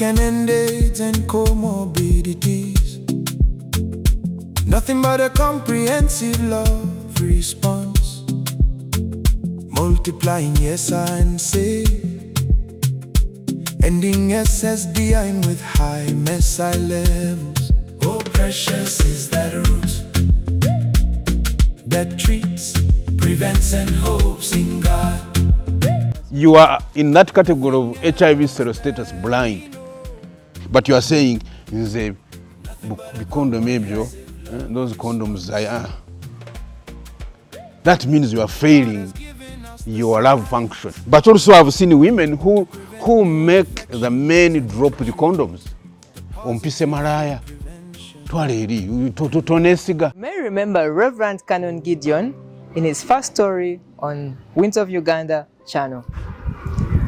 can end AIDS and comorbidities. Nothing but a comprehensive love response, multiplying yes and say, ending SSDI with high messi levels. Oh, precious is that root that treats, prevents and hopes in God. You are in that category of HIV Sero-Status Blind, but you are saying is a condom those condoms that means you are failing your love function. But also I've seen women who make the men drop the condoms. Ompise malaya. May remember Reverend Canon Gideon in his first story on Winds of Uganda channel.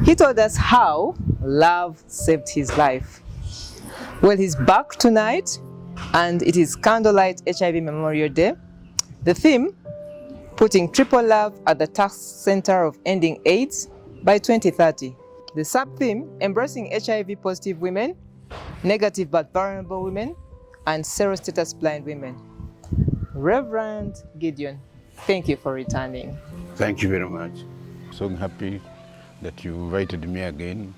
He told us how love saved his life. Well, he's back tonight, and it is Candlelight HIV Memorial Day. The theme, putting triple love at the task center of ending AIDS by 2030. The sub-theme, embracing HIV positive women, negative but vulnerable women, and Sero-Status Blind women. Reverend Gideon, thank you for returning. Thank you very much. So happy that you invited me again.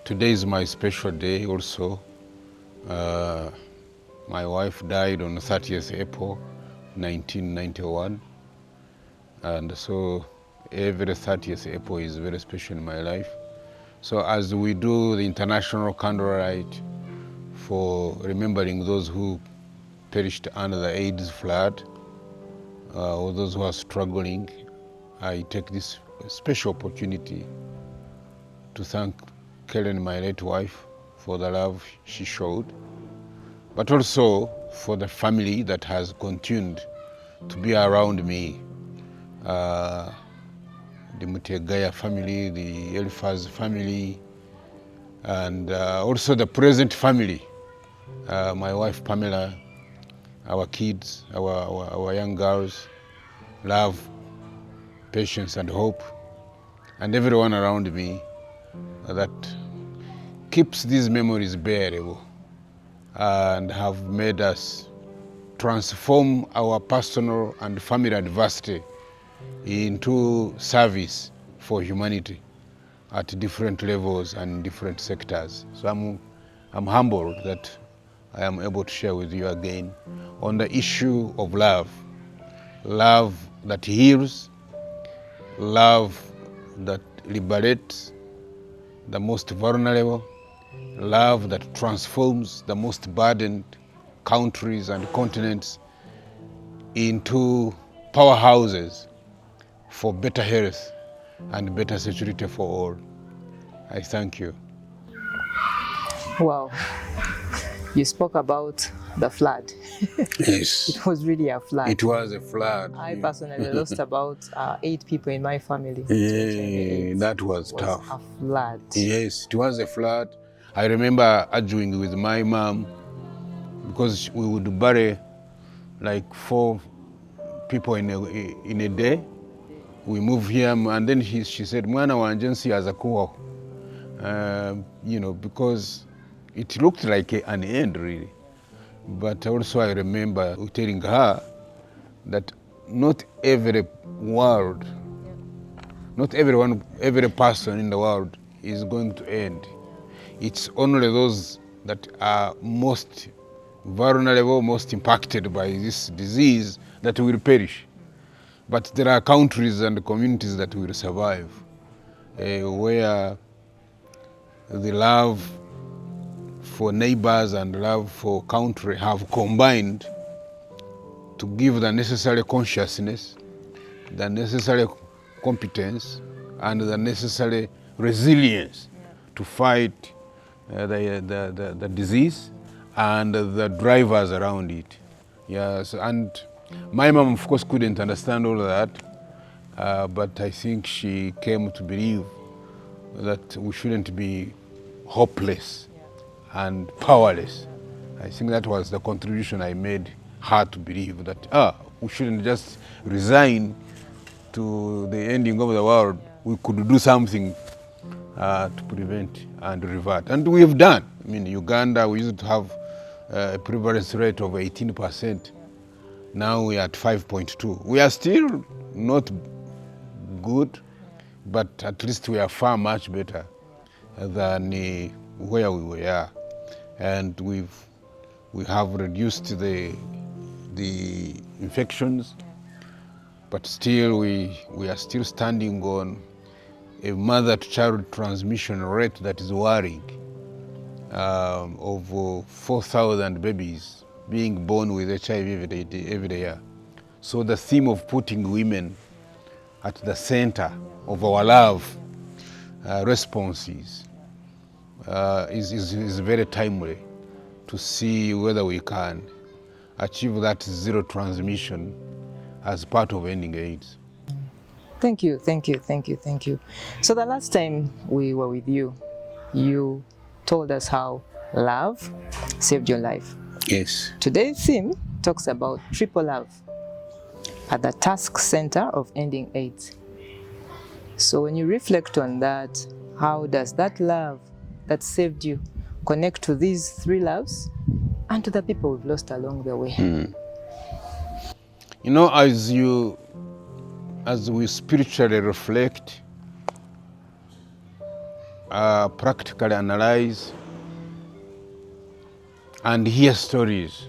Today is my special day also. My wife died on 30th April 1991, and so every 30th April is very special in my life. So as we do the International Candlelight for remembering those who perished under the AIDS flood, or those who are struggling, I take this special opportunity to thank Kellen, my late wife, for the love she showed, but also for the family that has continued to be around me. The Mutegaya family, the Eliphaz family, and also the present family. My wife Pamela, our kids, our young girls, love, patience and hope, and everyone around me that keeps these memories bearable and have made us transform our personal and family adversity into service for humanity at different levels and different sectors. So I'm humbled that I am able to share with you again on the issue of love. Love that heals, love that liberates the most vulnerable, love that transforms the most burdened countries and continents into powerhouses for better health and better security for all. I thank you. Wow. You spoke about the flood. Yes. It was really a flood. It was a flood. I personally lost about 8 people in my family. Yeah, that was tough. A flood. Yes, it was a flood. I remember arguing with my mom because we would bury like 4 people in a day. We moved here, and then she said, "Mwana wanje nsi aza kuwa," you know, because it looked like an end really. But also I remember telling her that not every person in the world is going to end. It's only those that are most vulnerable, most impacted by this disease that will perish. But there are countries and communities that will survive, where the love for neighbors and love for country have combined to give the necessary consciousness, the necessary competence, and the necessary resilience to fight the disease and the drivers around it. Yes, and my mom, of course, couldn't understand all of that, but I think she came to believe that we shouldn't be hopeless and powerless. I think that was the contribution I made her to believe that we shouldn't just resign to the ending of the world. We could do something to prevent and revert. And we have done. I mean, Uganda, we used to have a prevalence rate of 18%. Now we are at 5.2. We are still not good, but at least we are far much better than where we were. And we have reduced the infections, but still we are still standing on a mother-to-child transmission rate that is worrying, of 4,000 babies being born with HIV every year. So the theme of putting women at the center of our love responses is very timely to see whether we can achieve that zero transmission as part of ending AIDS. Thank you. So the last time we were with you, you told us how love saved your life. Yes. Today's theme talks about triple love at the task center of ending AIDS. So when you reflect on that, how does that love that saved you connect to these three loves and to the people we've lost along the way? You know, as we spiritually reflect, practically analyze, and hear stories,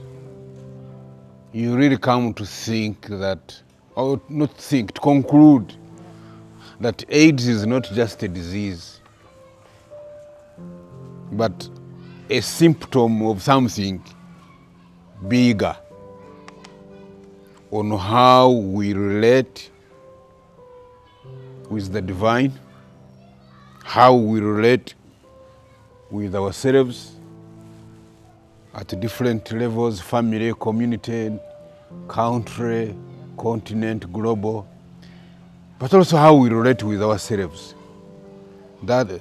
you really come to think that, or not think, to conclude that AIDS is not just a disease, but a symptom of something bigger on how we relate with the divine, how we relate with ourselves at different levels, family, community, country, continent, global, but also how we relate with ourselves. That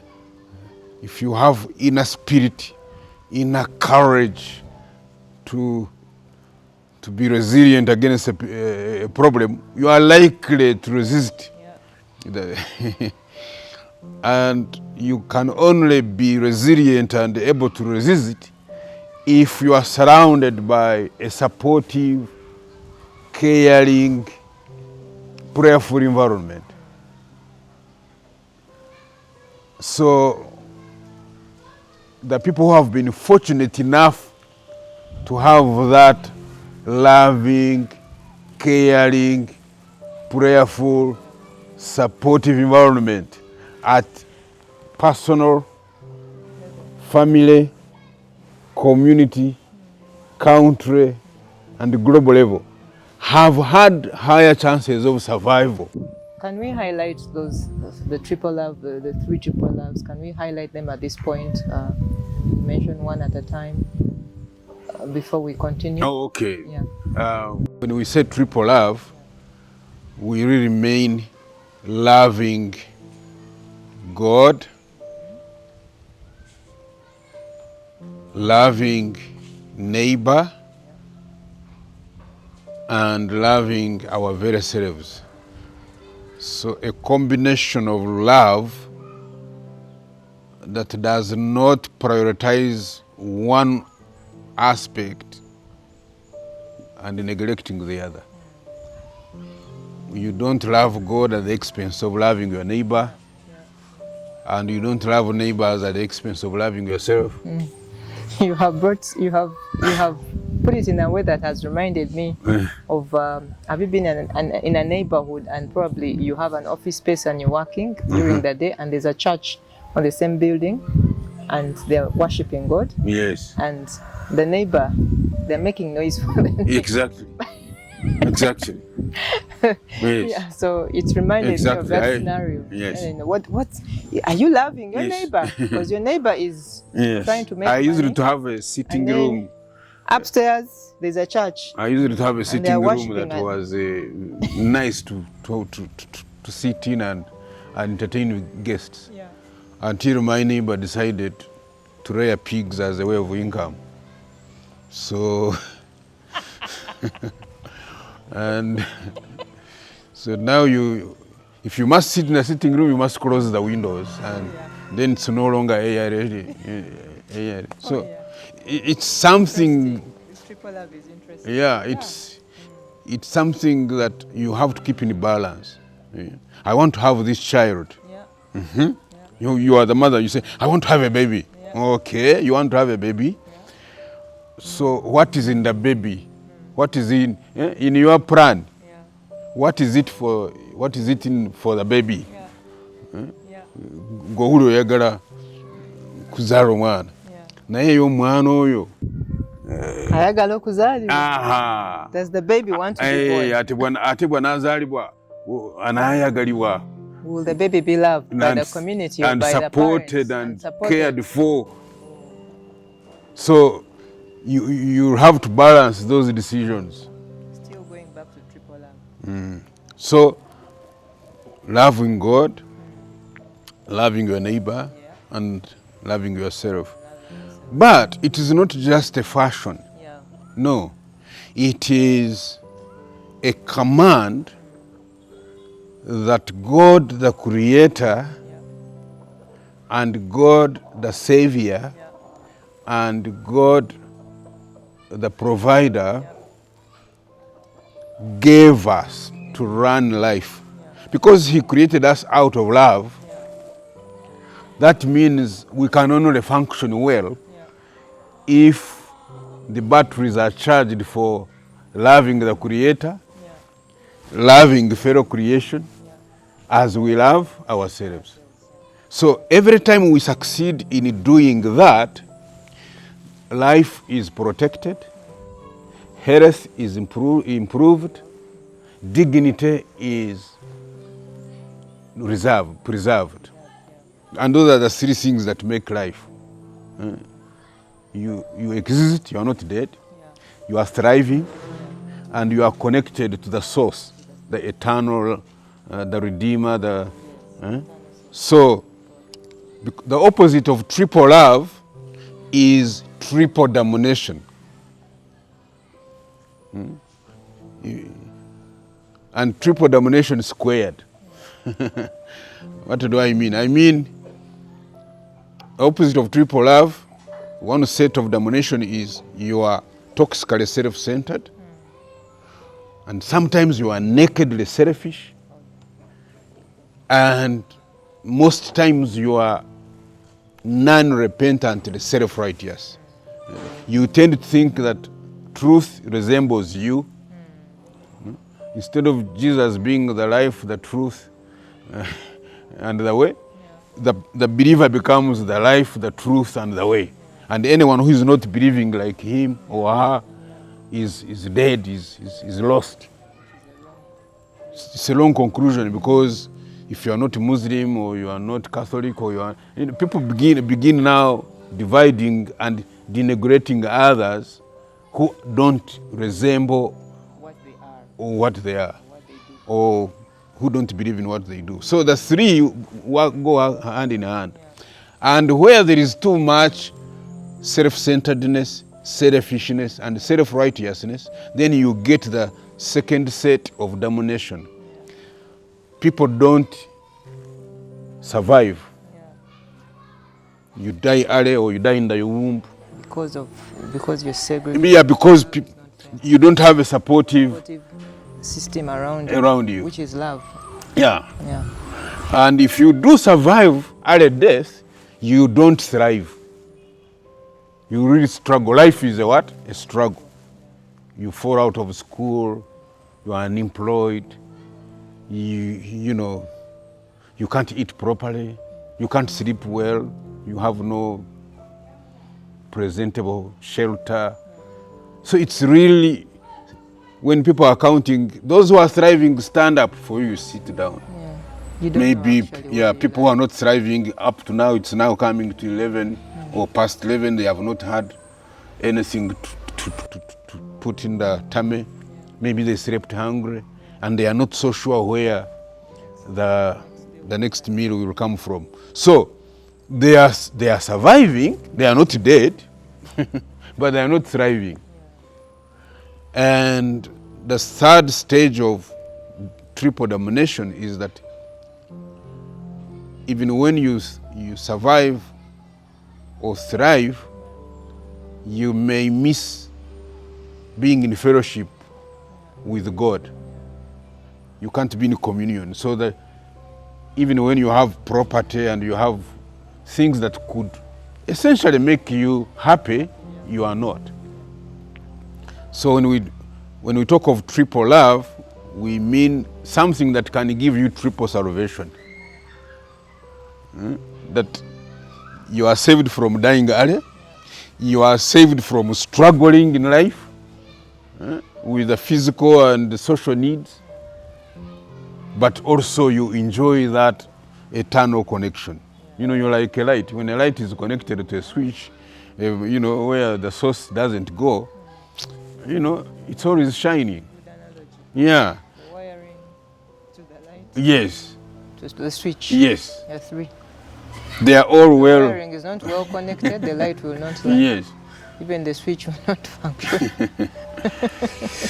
if you have inner spirit, inner courage to be resilient against a problem, you are likely to resist. And you can only be resilient and able to resist it if you are surrounded by a supportive, caring, prayerful environment. So the people who have been fortunate enough to have that loving, caring, prayerful, supportive environment at personal, family, community, country, and global level have had higher chances of survival. Can we highlight those, the triple love, the three triple loves? Can we highlight them at this point? Mention one at a time before we continue. Oh, okay. Yeah. When we say triple love, we really mean loving God, loving neighbor, and loving our very selves. So a combination of love that does not prioritize one aspect and neglecting the other. You don't love God at the expense of loving your neighbor, and you don't love neighbors at the expense of loving yourself. You have put it in a way that has reminded me of, have you been in a neighborhood and probably you have an office space and you're working during the day and there's a church on the same building and they're worshiping God? Yes. And the neighbor, they're making noise for them. Exactly. Exactly. Yes. Yeah, so it reminded me of that scenario. Yes. And what are you loving your Yes. neighbor? Because your neighbor is trying to make I used money. to have a sitting And then room. Upstairs, there's a church. I used to have a sitting room worshiping that was nice to sit in and entertain guests. Yeah. Until my neighbor decided to rear pigs as a way of income. So, and so now If you must sit in the sitting room, you must close the windows, and then it's no longer AI ready. So it's something. This triple love is interesting. Yeah, it's something that you have to keep in balance. Yeah. I want to have this child. Yeah. You are the mother. You say, I want to have a baby. Yeah. Okay, you want to have a baby. So what is in the baby? What is in your plan? Yeah. What is it for? What is it in for the baby? Yeah. Yeah. Gohulu oyagala kuzaala omwana. Naye y'omwana oyo. Ayagala okuzaalibwa. Aha. Does the baby want to be born? Ate bw'anaazaalibwa anaayagalibwa. Will the baby be loved by the community or by the parents? And cared for. So you have to balance those decisions. Still going back to triple love. So loving God, loving your neighbor, and loving yourself. But it is not just a fashion. Yeah. No, it is a command that God the Creator and God the Savior and God the Provider gave us to run life. Because He created us out of love, that means we can only function well if the batteries are charged for loving the Creator, loving fellow creation, as we love ourselves. So every time we succeed in doing that, life is protected, health is improved, dignity is preserved. And those are the three things that make life. You exist, you are not dead, you are thriving, and you are connected to the source, the eternal, the Redeemer. So the opposite of triple love is triple domination. And triple domination squared. What do I mean? I mean, the opposite of triple love, one set of domination is you are toxically self-centered, and sometimes you are nakedly selfish, and most times you are non-repentantly self-righteous. You tend to think that truth resembles you. Instead of Jesus being the life, the truth, and the way, the believer becomes the life, the truth, and the way. And anyone who is not believing like him or her is dead, is lost. It's a long conclusion, because if you are not Muslim or you are not Catholic or you are, people begin now dividing and denigrating others who don't resemble what they are, or who don't believe in what they do. So the three go hand in hand. And where there is too much self-centeredness, selfishness, and self-righteousness, then you get the second set of domination. People don't survive. You die early or you die in the womb. Because you're segregated. Yeah, because you don't have a supportive system around you, which is love. Yeah. Yeah. And if you do survive early death, you don't thrive. You really struggle. Life is a struggle. You fall out of school, you are unemployed, you can't eat properly, you can't sleep well, you have no presentable shelter. So it's really, when people are counting, those who are thriving stand up, for you sit down. Yeah. You don't Maybe, people who are not thriving up to now, it's now coming to 11 or past 11, they have not had anything to put in the tummy. Maybe they slept hungry and they are not so sure where the next meal will come from. So they are surviving, they are not dead, but they are not thriving. And the third stage of triple domination is that even when you survive or thrive, you may miss being in fellowship with God. You can't be in communion. So that even when you have property and you have things that could essentially make you happy, you are not. So when we talk of triple love, we mean something that can give you triple salvation. That you are saved from dying early, you are saved from struggling in life with the physical and the social needs, but also you enjoy that eternal connection. You know, you're like a light. When a light is connected to a switch, you know, where the source doesn't go, you know, it's always shining. Yeah. The wiring to the light. Yes. To the switch. Yes. There are three. They are all The well. wiring is not well connected, the light will not light. Yes. Even the switch will not function.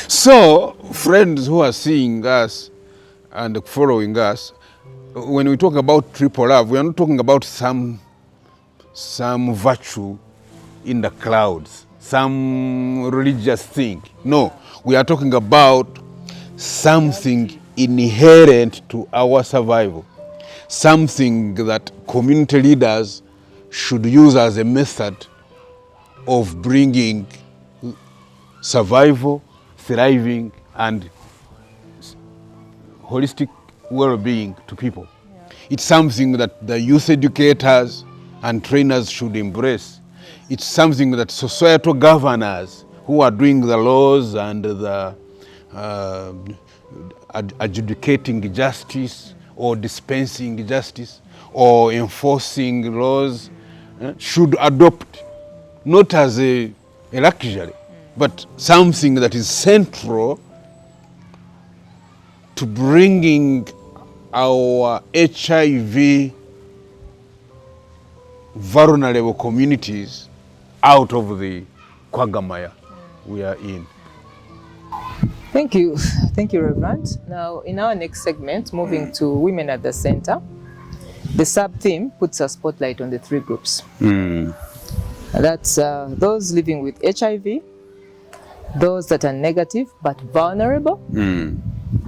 So, friends who are seeing us and following us, when we talk about triple love, we are not talking about some virtue in the clouds, some religious thing. No, we are talking about something inherent to our survival, something that community leaders should use as a method of bringing survival, thriving, and holistic well-being to people. Yeah. It's something that the youth educators and trainers should embrace. It's something that societal governors who are doing the laws and the adjudicating justice or dispensing justice or enforcing laws should adopt, not as a luxury, but something that is central to bringing our HIV vulnerable communities out of the quagmire we are in. Thank you, Reverend. Now, in our next segment, moving to Women at the Center, the sub-theme puts a spotlight on the three groups. That's those living with HIV, those that are negative but vulnerable,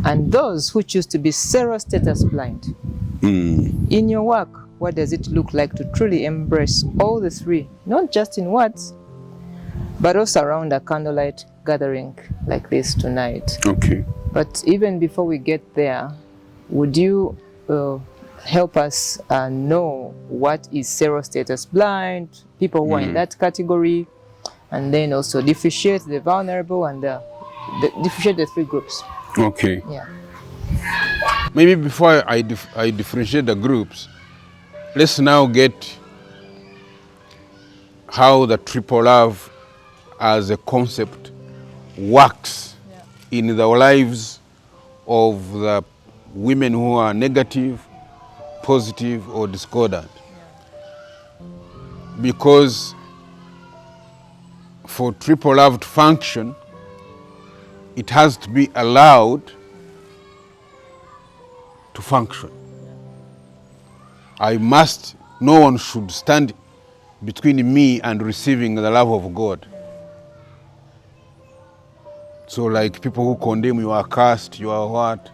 and those who choose to be Sero-Status Blind. In your work, what does it look like to truly embrace all the three, not just in words, but also around a candlelight gathering like this tonight? Okay. But even before we get there, would you help us know what is Sero-Status Blind, people who are in that category, and then also differentiate the vulnerable and differentiate the three groups? Okay. Yeah. Maybe before I differentiate the groups, let's now get how the triple love as a concept works in the lives of the women who are negative, positive, or discordant. Because for triple love to function, it has to be allowed to function. No one should stand between me and receiving the love of God. So like people who condemn, you are cursed, you are what,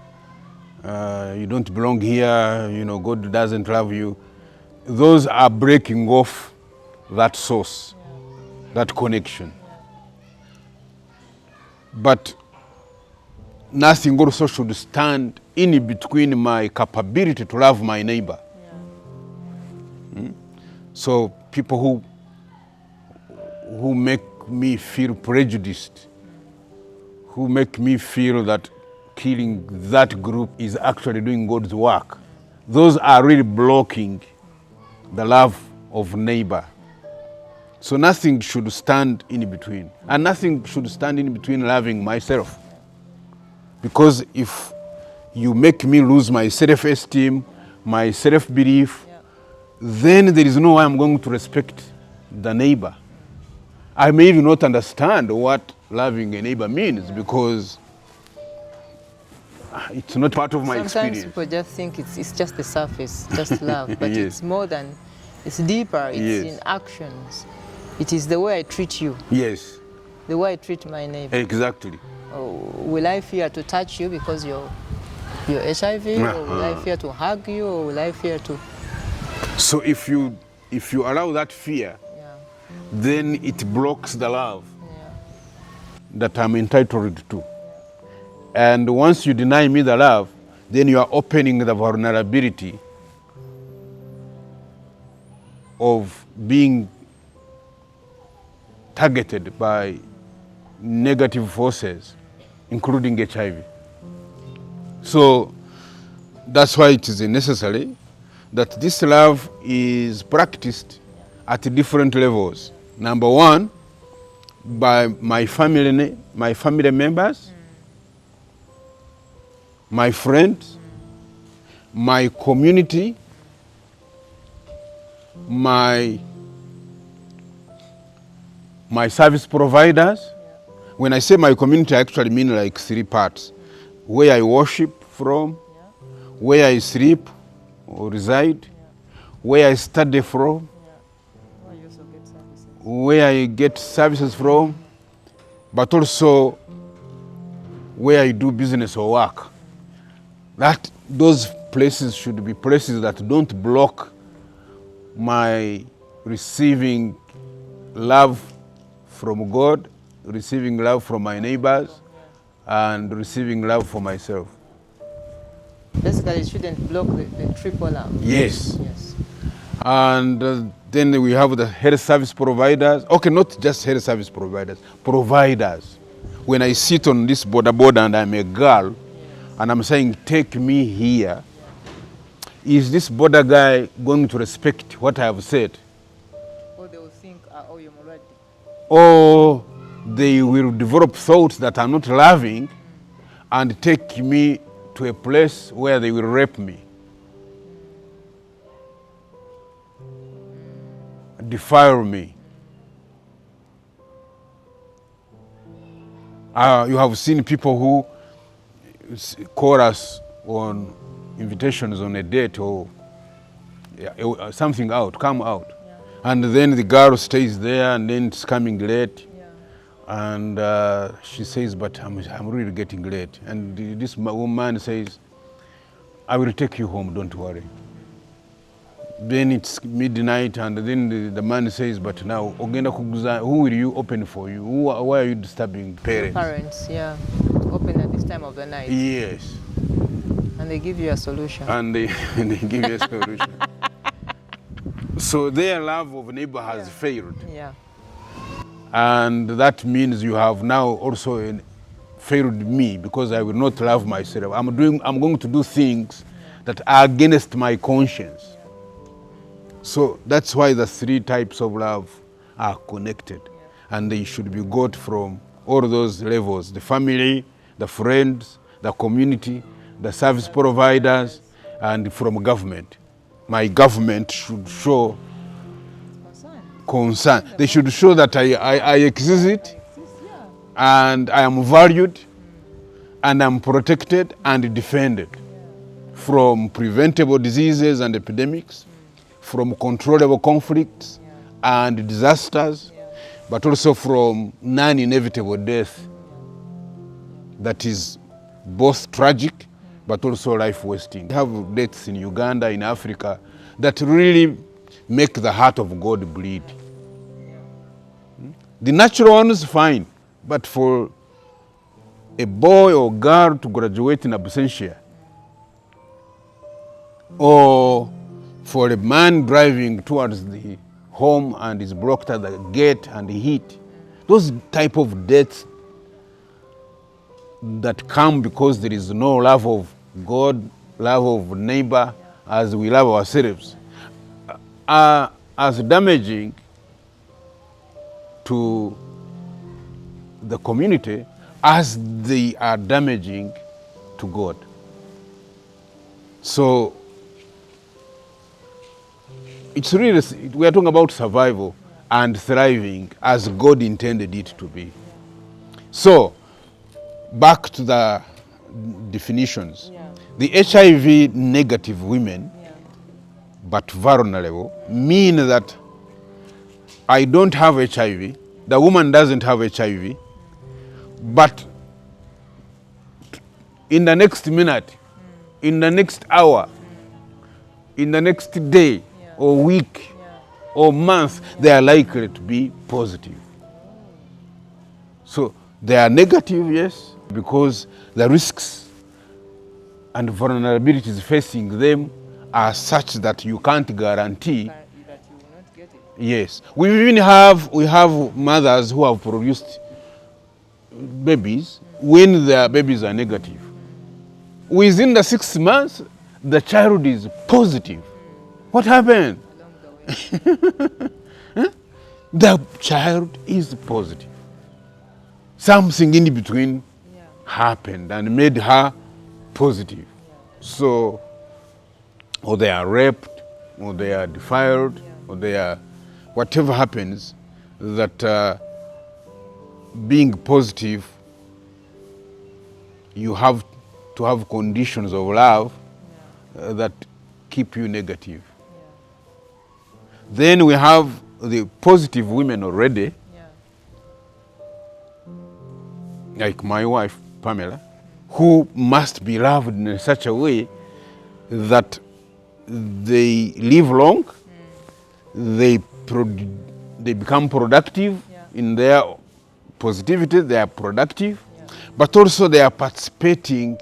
you don't belong here, you know, God doesn't love you. Those are breaking off that source, that connection. But nothing also should stand in between my capability to love my neighbor. So people who make me feel prejudiced, who make me feel that killing that group is actually doing God's work, those are really blocking the love of neighbor. So nothing should stand in between. And nothing should stand in between loving myself. Because if you make me lose my self-esteem, my self-belief, then there is no way I'm going to respect the neighbor. I may even not understand what loving a neighbor means, because it's not part of my Sometimes experience. people just think it's just the surface, just love, but Yes. it's more than, it's deeper, it's Yes. in actions. It is the way I treat you, Yes, the way I treat my neighbor. exactly. Oh, will I fear to touch you because you're HIV, or will I fear to hug you, or will I fear to... So if you allow that fear, Yeah, then it blocks the love yeah, that I'm entitled to. And once you deny me the love, then you are opening the vulnerability of being targeted by negative forces, including HIV. So that's why it is necessary that this love is practiced at different levels. Number one, by my family members, my friends, my community, my service providers. When I say my community, I actually mean like 3 parts. Where I worship from, where I sleep or reside, where I study from, where I get services from, but also where I do business or work. Those places should be places that don't block my receiving love from God, receiving love from my neighbors, and receiving love for myself. basically it shouldn't block the triple love. Yes. Yes. And then we have the health service providers. Okay, not just health service providers, providers. When I sit on this border and I'm a girl, and I'm saying, take me here, is this border guy going to respect what I have said? Or they will think, oh, you're already. Or they will develop thoughts that are not loving and take me to a place where they will rape me, defile me. You have seen people who call us on invitations on a date or something out, come out. Yeah. And then the girl stays there and then it's coming late. Yeah. And she says, but I'm really getting late. And this woman says, I will take you home, don't worry. Then it's midnight and then the man says, but now, who will you open for you? Why are you disturbing parents? Parents, yeah. Open at this time of the night. Yes. And they give you a solution. And they give you a solution. So their love of neighbor has failed. Yeah. And that means you have now also failed me because I will not love myself. I'm going to do things that are against my conscience. So that's why the 3 types of love are connected. And they should be got from all those levels: the family, the friends, the community, the service providers, and from government. My government should show concern. They should show that I exist, and I am valued, and I'm protected and defended from preventable diseases and epidemics, from controllable conflicts and disasters, but also from non-inevitable death that is both tragic but also life-wasting. We have deaths in Uganda, in Africa, that really make the heart of God bleed. The natural ones, fine, but for a boy or girl to graduate in absentia, or for a man driving towards the home and is blocked at the gate and hit, those type of deaths that come because there is no love of God, love of neighbor as we love ourselves, are as damaging to the community as they are damaging to God. So it's really, we are talking about survival and thriving as God intended it to be. So back to the definitions. The HIV negative women, but vulnerable, mean that I don't have HIV, the woman doesn't have HIV, but in the next minute, in the next hour, in the next day or week or month, they are likely to be positive. So they are negative, yes, because the risks and vulnerabilities facing them are such that you can't guarantee That you will not get it. yes. We have mothers who have produced babies when their babies are negative. Within the 6 months, the child is positive. What happened? Along the way. The child is positive. Something in between happened and made her positive. So, or they are raped, or they are defiled, or they are, whatever happens, that being positive, you have to have conditions of love that keep you negative. Then we have the positive women already, like my wife, Pamela, who must be loved in such a way that they live long, they become productive in their positivity, they are productive, but also they are participating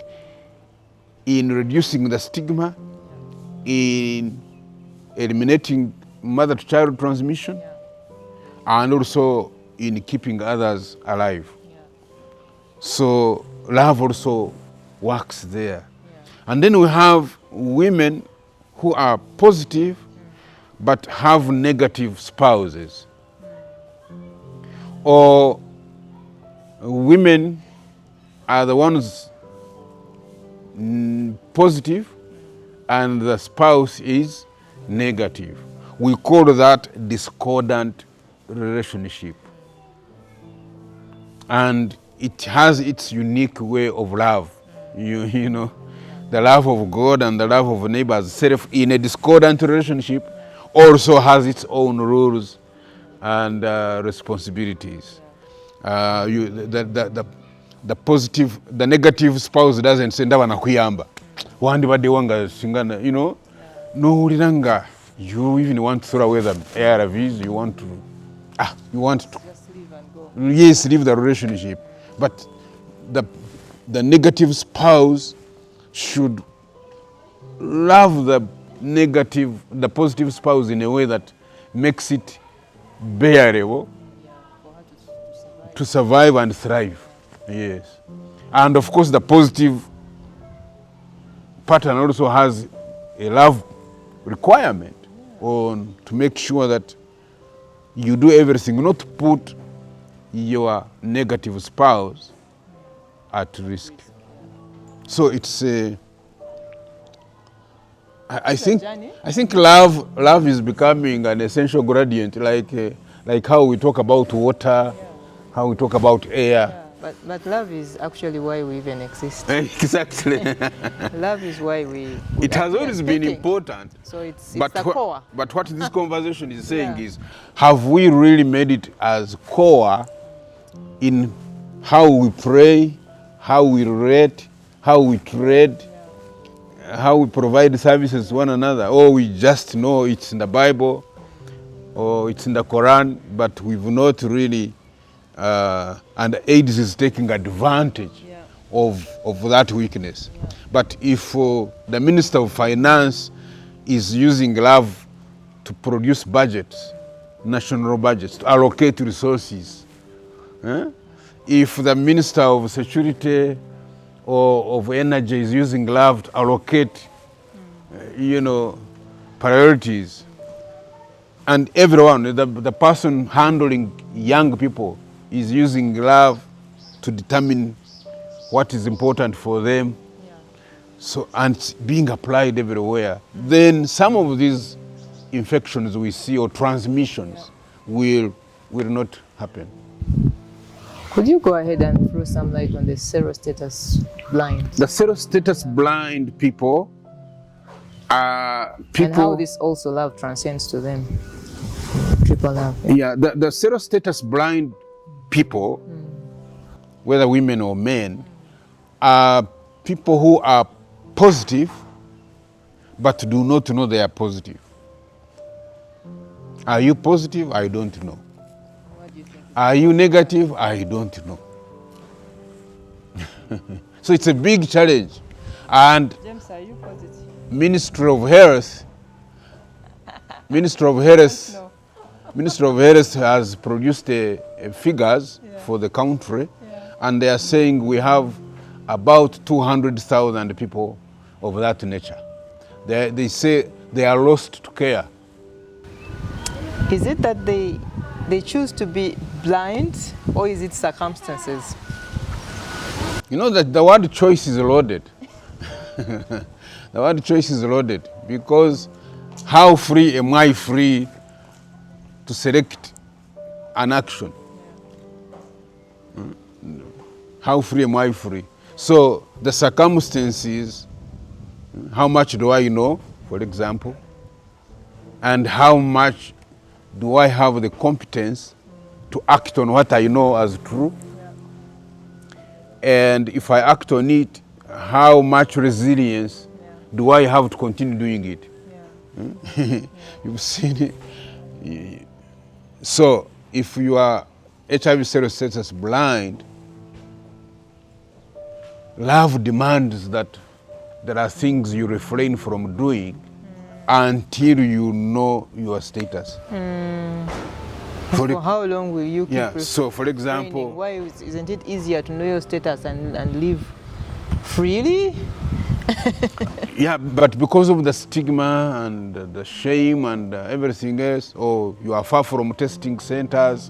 in reducing the stigma, in eliminating mother-to-child transmission, and also in keeping others alive. So love also works there. And then we have women who are positive but have negative spouses. Or women are the ones positive and the spouse is negative. We call that discordant relationship. And it has its unique way of love. You know, the love of God and the love of neighbors self in a discordant relationship also has its own rules and responsibilities. The positive, the negative spouse doesn't say ndaba nakuyamba. Wandi badde wanga singana, you know, no uliranga. You even want to throw away the ARVs, you want to Just leave and go. yes, leave the relationship. But the negative spouse should love the positive spouse in a way that makes it bearable For her to survive. to survive and thrive. Yes. And of course the positive pattern also has a love requirement on to make sure that you do everything not to put your negative spouse at risk. So it's I think love is becoming an essential gradient, like how we talk about water, how we talk about air. But love is actually why we even exist. Exactly. Love is why we It has are always been speaking. important. So it's But the core. But what this conversation is saying is, have we really made it as core in how we pray, how we relate, how we trade, how we provide services to one another, or we just know it's in the Bible or it's in the Quran, but we've not really, and AIDS is taking advantage of that weakness. But if the Minister of Finance is using love to produce budgets, national budgets, to allocate resources, if the Minister of Security or of Energy is using love to allocate, priorities, and everyone, the person handling young people is using love to determine what is important for them, so, and it's being applied everywhere, then some of these infections we see or transmissions will not happen. Could you go ahead and throw some light on the Sero-Status Blind? The Sero-Status Blind people are people... And how this also love transcends to them. Triple love. Yeah, the Sero-Status Blind people, whether women or men, are people who are positive but do not know they are positive. Are you positive? I don't know. What do you think? Are you negative? I don't know. So it's a big challenge. And James, are you positive? Ministry of Health has produced figures for the country, and they are saying we have about 200,000 people of that nature. They say they are lost to care. Is it that they choose to be blind, or is it circumstances? You know that the word choice is loaded. The word choice is loaded because how free am I free to select an action? How free am I free? So the circumstances, how much do I know, for example, and how much do I have the competence to act on what I know as true? And if I act on it, how much resilience do I have to continue doing it? You've seen it. So if you are HIV Sero-Status Blind, love demands that there are things you refrain from doing until you know your status. For how long will you keep so for example, why isn't it easier to know your status and live freely? Yeah, but because of the stigma and the shame and everything else, or you are far from testing centers,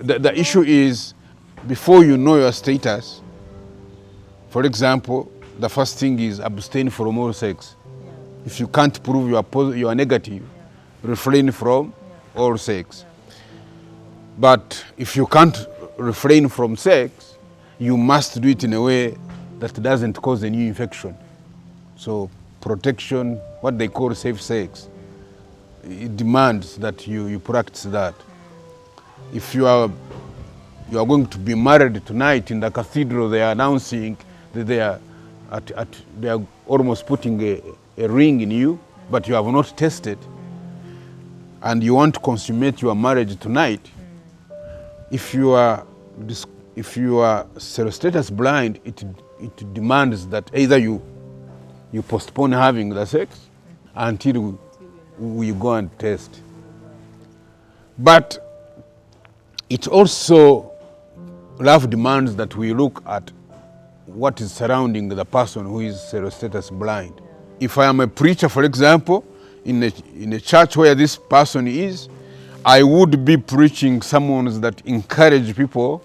the issue is before you know your status, for example, the first thing is abstain from all sex. If you can't prove you are negative, refrain from all sex. But if you can't refrain from sex, you must do it in a way that doesn't cause a new infection. So protection, what they call safe sex, it demands that you practice that. If you are going to be married tonight in the cathedral, they are announcing that they are almost putting a ring in you, but you have not tested, and you want to consummate your marriage tonight. If you are Sero-Status Blind, it demands that either you postpone having the sex until we go and test. But it also, love demands that we look at what is surrounding the person who is Sero-Status Blind. If I am a preacher, for example, in a church where this person is, I would be preaching sermons that encourage people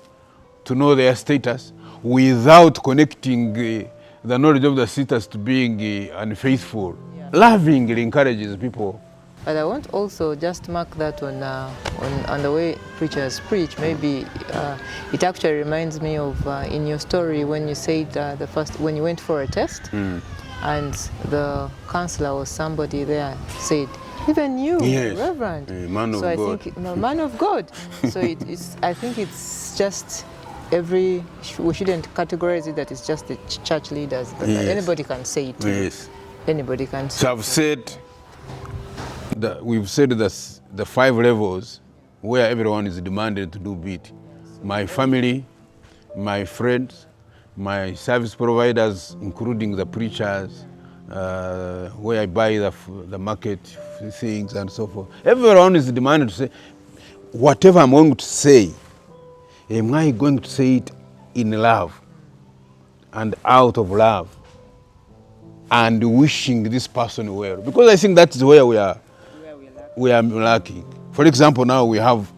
to know their status without connecting the knowledge of the status to being unfaithful. Lovingly encourages people. But I want also just mark that on the way preachers preach. Maybe it actually reminds me of in your story when you said when you went for a test, and the counselor or somebody there said, even you, yes, Reverend. Man of God. I think, man of God. So I think it's just we shouldn't categorize it that it's just the church leaders, but anybody can say it. Yes. Anybody can say it. So I've said we've said the 5 levels where everyone is demanded to do bit. My family, my friends, my service providers, including the preachers, where I buy the market things and so forth. Everyone is demanded to say, whatever I'm going to say, am I going to say it in love and out of love and wishing this person well? Because I think that is where we are lacking. For example, now we have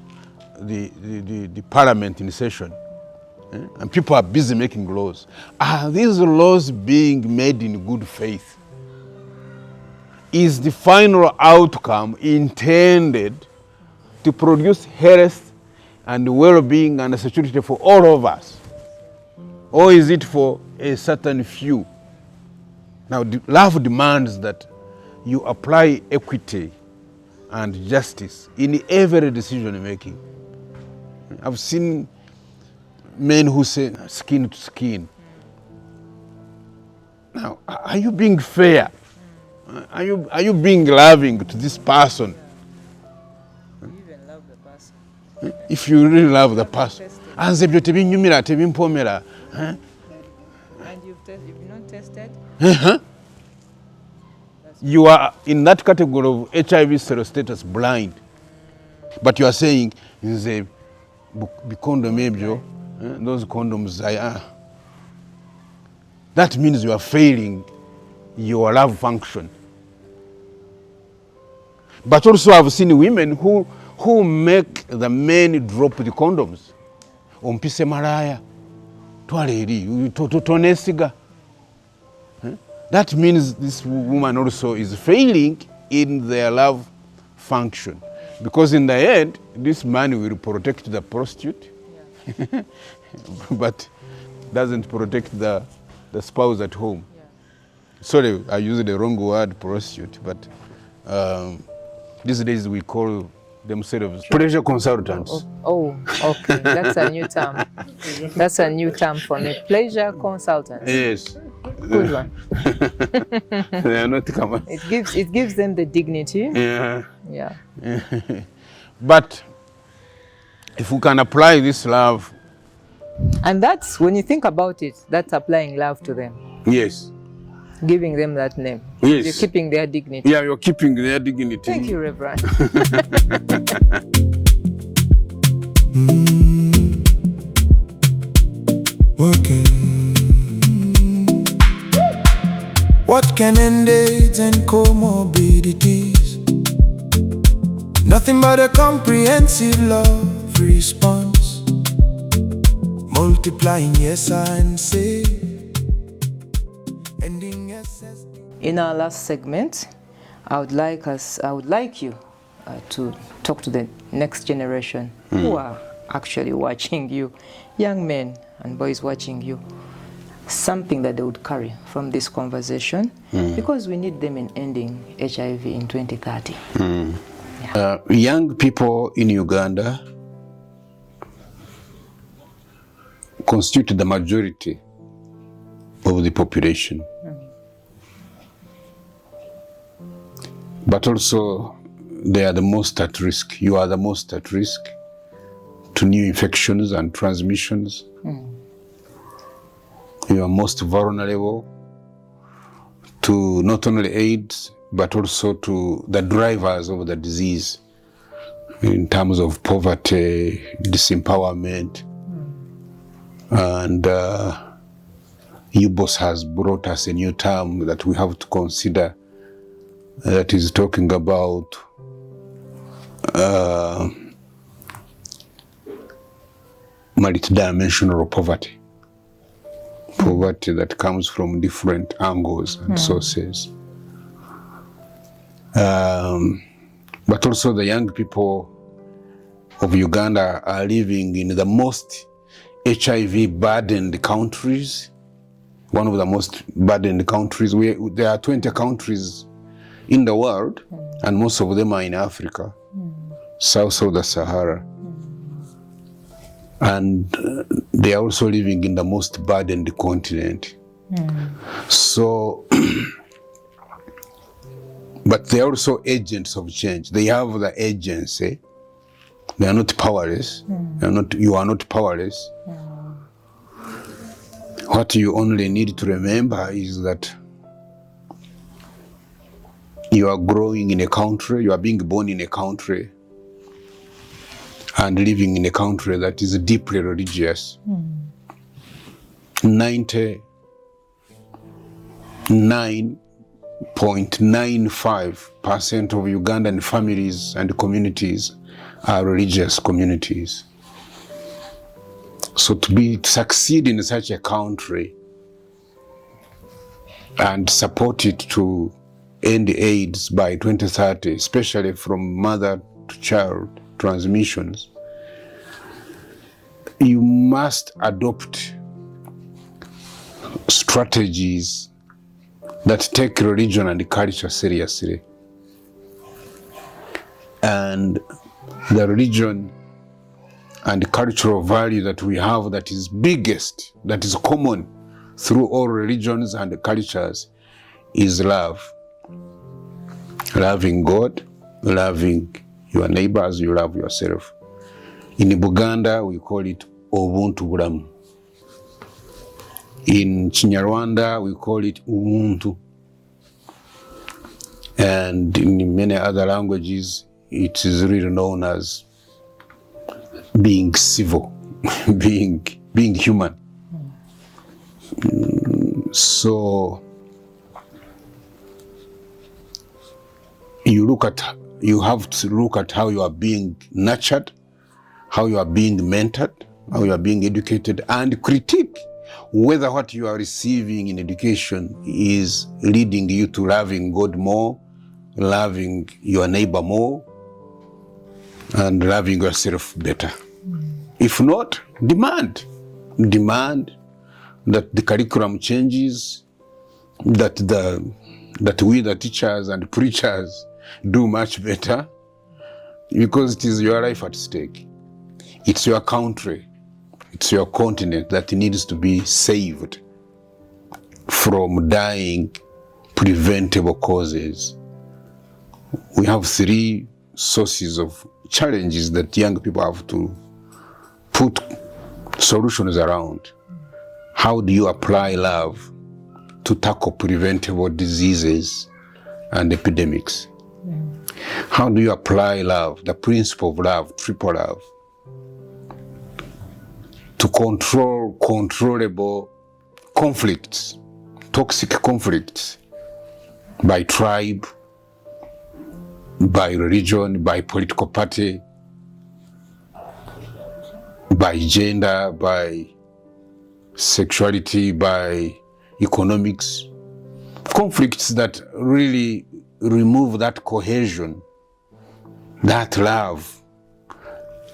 the parliament in session, and people are busy making laws. Are these laws being made in good faith? Is the final outcome intended to produce health and well-being and security for all of us? Or is it for a certain few? Now, love demands that you apply equity and justice in every decision making. I've seen men who say skin to skin. Now, are you being fair? Are you being loving to this person? You even love the person. If you really love the person. Anze byo tebinyumira tebimpomera. And you've not tested? You are in that category of HIV Sero-Status Blind. But you are saying, nze bikondom ebyo, those condoms, that means you are failing your love function. But also I've seen women who make the men drop the condoms. Ompise malaya, twale tonesiga. That means this woman also is failing in their love function. Because in the end, this man will protect the prostitute, yeah. But doesn't protect the spouse at home. Yeah. Sorry, I used the wrong word, prostitute, but these days we call themselves pleasure consultants. Oh, okay, that's a new term. That's a new term for me, pleasure consultants. Yes. Good one. They are not common. It gives them the dignity. Yeah. Yeah. But if we can apply this love. And that's, when you think about it, that's applying love to them. Yes. Giving them that name. Yes. You're keeping their dignity. Yeah, you're keeping their dignity. Thank you, Reverend. Working. What can end AIDS and comorbidities? Nothing but a comprehensive love response, multiplying yes and say, ending yes. In our last segment, I would like you to talk to the next generation who are actually watching you, young men and boys watching you, something that they would carry from this conversation, because we need them in ending HIV in 2030. Yeah. Young people in Uganda constitute the majority of the population. But also, they are the most at risk. You are the most at risk to new infections and transmissions. You are most vulnerable to not only AIDS, but also to the drivers of the disease in terms of poverty, disempowerment. And UBOS has brought us a new term that we have to consider, that is talking about multidimensional poverty. Poverty that comes from different angles and sources. But also the young people of Uganda are living in the most HIV-burdened countries, one of the most burdened countries. There are 20 countries in the world, and most of them are in Africa, south of the Sahara. And they are also living in the most burdened continent. So, but they are also agents of change. They have the agency. They are not powerless. You are not powerless. What you only need to remember is that you are growing in a country, you are being born in a country, and living in a country that is deeply religious. 99.95% of Ugandan families and communities are religious communities. So to succeed in such a country and support it to end AIDS by 2030, especially from mother to child transmissions, you must adopt strategies that take religion and culture seriously. And the religion and cultural value that we have that is biggest, that is common through all religions and cultures, is love. Loving God, loving your neighbor as you love yourself. In Uganda, we call it Obuntu Bulamu. In Chinyarwanda, we call it Ubuntu. And in many other languages, it is really known as being civil, being human. So you have to look at how you are being nurtured, how you are being mentored, how you are being educated, and critique whether what you are receiving in education is leading you to loving God more, loving your neighbor more, and loving yourself better. If not, demand that the curriculum changes, that we, the teachers and preachers, do much better, because it is your life at stake. It's your country, it's your continent that needs to be saved from dying preventable causes. We have 3 sources of challenges that young people have to put solutions around. How do you apply love to tackle preventable diseases and epidemics? How do you apply love, the principle of love, triple love, to control controllable conflicts, toxic conflicts, by tribe, by religion, by political party, by gender, by sexuality, by economics? Conflicts that really remove that cohesion, that love,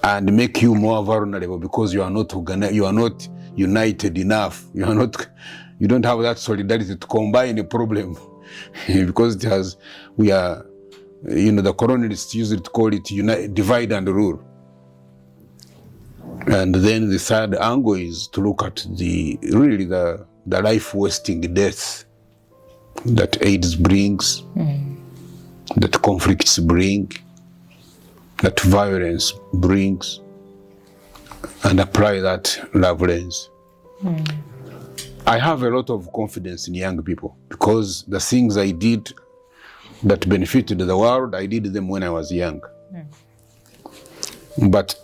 and make you more vulnerable because you are not united enough. You don't have that solidarity to combine a problem because the colonialists usually call it divide and rule. And then the third angle is to look at the life wasting death that AIDS brings, that conflicts bring, that violence brings, and apply that love lens. I have a lot of confidence in young people because the things I did that benefited the world, I did them when I was young. But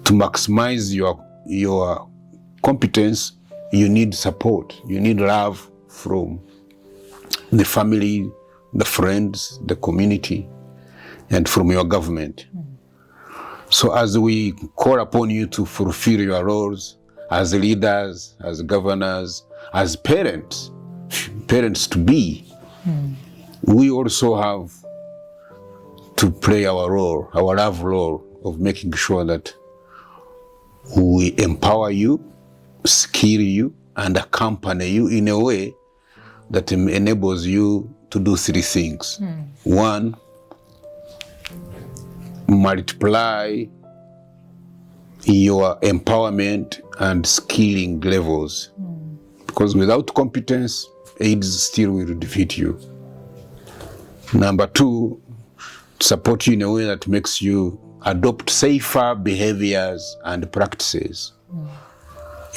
to maximize your competence, you need support. You need love from the family, the friends, the community, and from your government. So as we call upon you to fulfill your roles as leaders, as governors, as parents to be, we also have to play our role, our love role of making sure that we empower you, skill you, and accompany you in a way that enables you to do 3 things. 1, multiply your empowerment and skilling levels. Because without competence, AIDS still will defeat you. Number 2, support you in a way that makes you adopt safer behaviors and practices.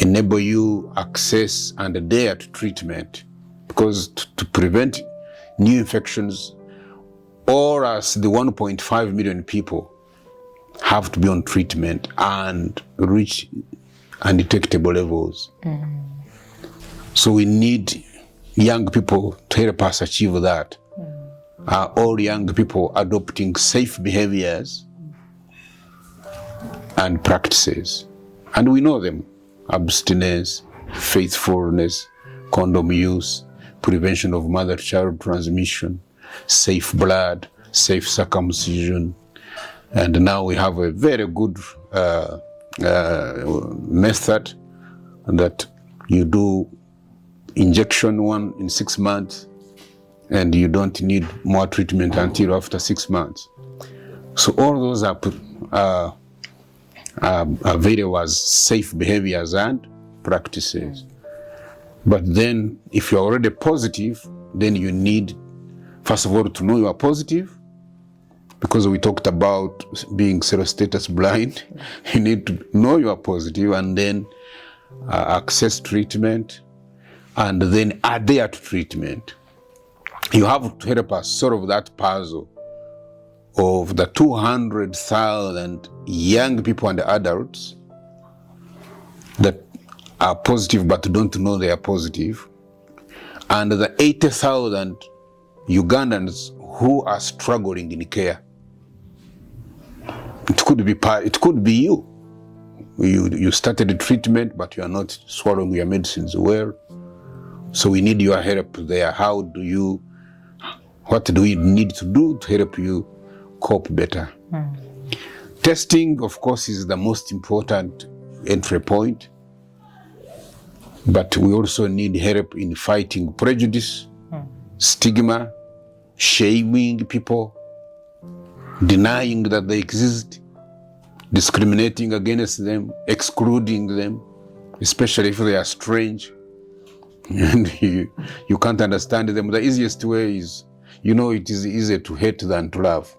Enable you access and dare to treatment. Because to prevent new infections, all us, the 1.5 million people, have to be on treatment and reach undetectable levels. So we need young people to help us achieve that. All young people adopting safe behaviors and practices. And we know them: abstinence, faithfulness, condom use, prevention of mother-child transmission, safe blood, safe circumcision. And now we have a very good method that you do injection 1 in 6 months, and you don't need more treatment until after 6 months. So all those are very safe behaviors and practices. But then if you're already positive, then you need, first of all, to know you are positive, because we talked about being Sero-Status Blind. You need to know you are positive and then access treatment and then adhere to treatment. You have to help us solve that puzzle of the 200,000 young people and adults that are positive but don't know they are positive, and the 80,000 Ugandans who are struggling in care. It could be you. You started the treatment, but you are not swallowing your medicines well. So we need your help there. What do we need to do to help you cope better? Testing, of course, is the most important entry point, but we also need help in fighting prejudice, stigma, shaming people, denying that they exist, discriminating against them, excluding them, especially if they are strange and you can't understand them. The easiest way is, it is easier to hate than to love.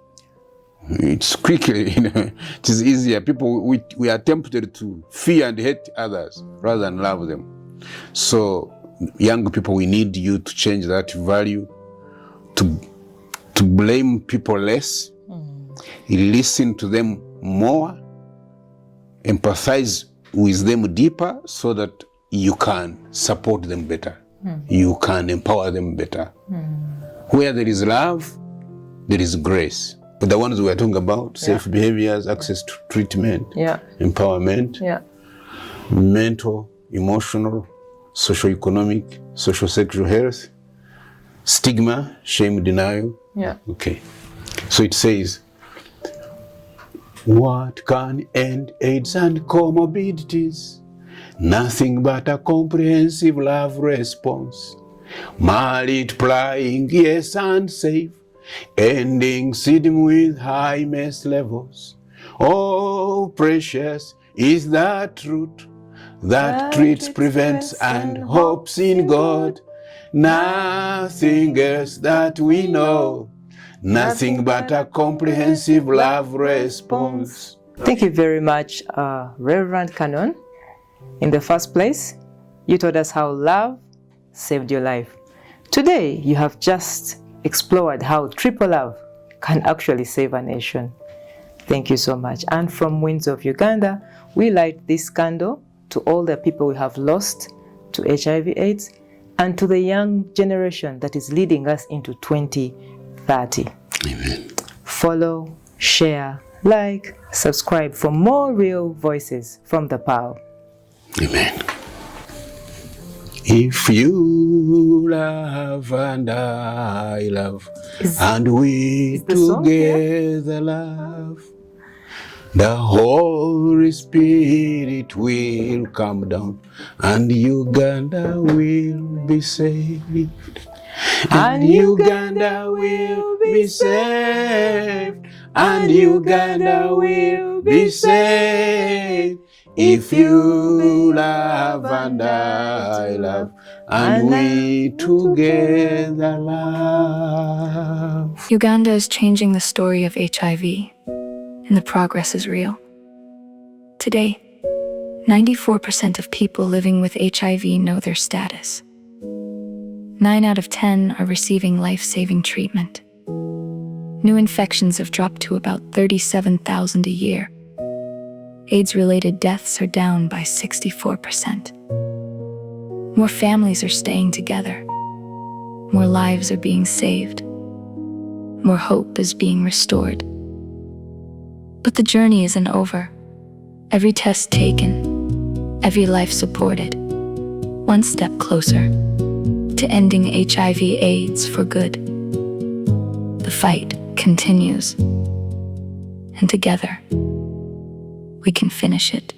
It's quickly, it is easier. People, we are tempted to fear and hate others rather than love them. So young people, we need you to change that value, to blame people less, listen to them more, empathize with them deeper so that you can support them better. You can empower them better. Where there is love, there is grace. But the ones we are talking about, safe behaviors, access to treatment, empowerment, mental, emotional, socio-economic, social-sexual health, stigma, shame, denial. Okay. So it says, what can end AIDS and comorbidities? Nothing but a comprehensive love response. Multiplying, yes, and safe. Ending stigma with high mass levels. Oh, precious is that truth that treats, prevents, and hopes in God. Nothing else that we know. Nothing but a comprehensive love response. Thank you very much, Reverend Canon. In the first place, you told us how love saved your life. Today, you have just explored how triple love can actually save a nation. Thank you so much. And from Winds of Uganda, we light this candle to all the people we have lost to HIV/AIDS and to the young generation that is leading us into 2030. Amen. Follow, share, like, subscribe for more real voices from the POW. Amen. If you love and I love, and we together love, the Holy Spirit will come down, and Uganda will be saved. And Uganda will be saved. And Uganda will be saved. If you love and I love, and we together love. Uganda is changing the story of HIV, and the progress is real. Today, 94% of people living with HIV know their status. 9 out of 10 are receiving life-saving treatment. New infections have dropped to about 37,000 a year. AIDS-related deaths are down by 64%. More families are staying together. More lives are being saved. More hope is being restored. But the journey isn't over. Every test taken, every life supported, one step closer to ending HIV/AIDS for good. The fight continues, and together, we can finish it.